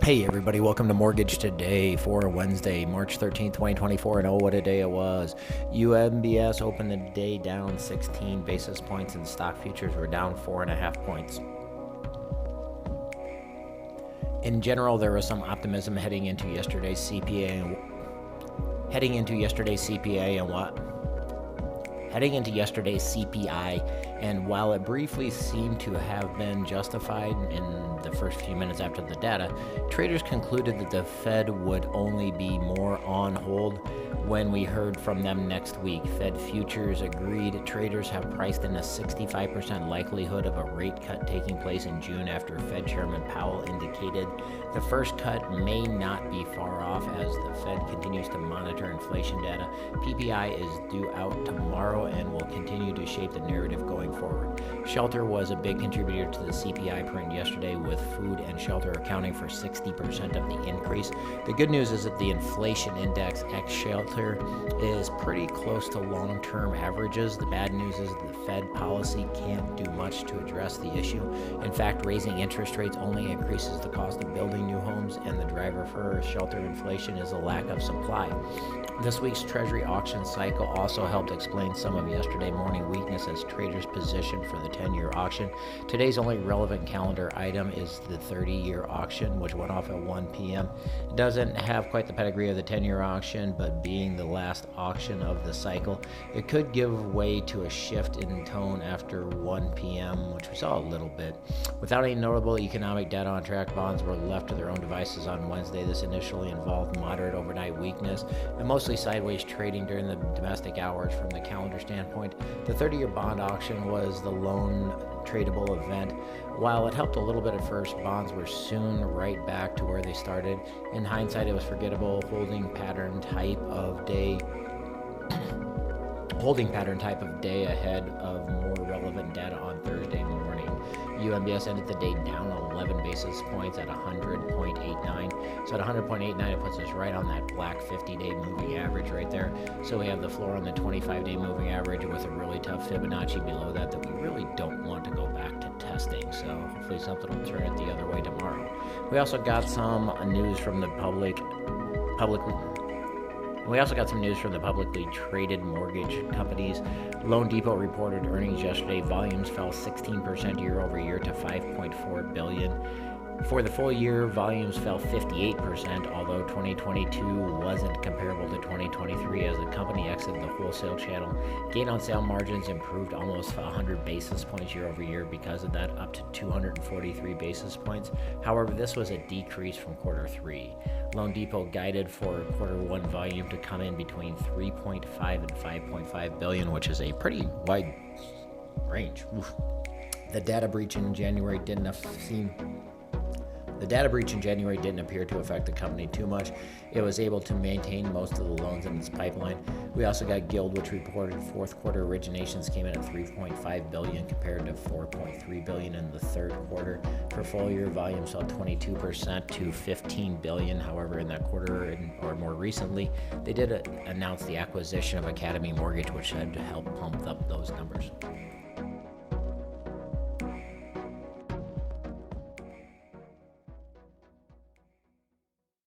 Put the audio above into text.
Hey everybody, welcome to Mortgage Today for Wednesday, March 13th, 2024, and oh, what a day it was. UMBS opened the day down 16 basis points and stock futures were down 4.5 points. In general, there was some optimism heading into yesterday's CPI and while it briefly seemed to have been justified in the first few minutes after the data, traders concluded that the Fed would only be more on hold when we heard from them next week. Fed futures agreed. Traders have priced in a 65% likelihood of a rate cut taking place in June after Fed Chairman Powell indicated the first cut may not be far off as the Fed continues to monitor inflation data. PPI is due out tomorrow and will continue to shape the narrative going forward. Shelter was a big contributor to the CPI print yesterday, with food and shelter accounting for 60% of the increase. The good news is that the inflation index ex shelter is pretty close to long-term averages. The bad news is the Fed policy can't do much to address the issue. In fact, raising interest rates only increases the cost of building new homes, and the driver for shelter inflation is a lack of supply. This week's Treasury auction cycle also helped explain some of yesterday morning weakness as traders positioned for the 10-year auction. Today's only relevant calendar item is the 30-year auction, which went off at 1 p.m. It doesn't have quite the pedigree of the 10-year auction, but being the last auction of the cycle, it could give way to a shift in tone after 1 p.m., which we saw a little bit. Without any notable economic data on track, bonds were left to their own devices on Wednesday. This initially involved moderate overnight weakness and mostly sideways trading during the domestic hours. From the calendar standpoint, the 30-year bond auction was the lone tradable event. While it helped a little bit at first, bonds were soon right back to where they started. In hindsight, it was forgettable holding pattern type of day ahead of more relevant data on Thursday morning. UMBS ended the day down 11 basis points at 100.89. So at 100.89, it puts us right on that black 50-day moving average right there. So we have the floor on the 25-day moving average with a really tough Fibonacci below that we really don't want to go back to testing. So hopefully something will turn it the other way tomorrow. We also got some news from the publicly traded mortgage companies. Loan Depot reported earnings yesterday. Volumes fell 16% year over year to $5.4 billion. For the full year, volumes fell 58%, although 2022 wasn't comparable to 2023 as the company exited the wholesale channel. Gain on sale margins improved almost 100 basis points year over year because of that, up to 243 basis points. However, this was a decrease from quarter three. Loan Depot guided for quarter one volume to come in between 3.5 and 5.5 billion, which is a pretty wide range. Oof. The data breach in January didn't appear to affect the company too much. It was able to maintain most of the loans in its pipeline. We also got Guild, which reported fourth quarter originations came in at 3.5 billion compared to 4.3 billion in the third quarter. For full year, volumes fell 22% to 15 billion. However, in that quarter or more recently, they did announce the acquisition of Academy Mortgage, which should help pump up those numbers.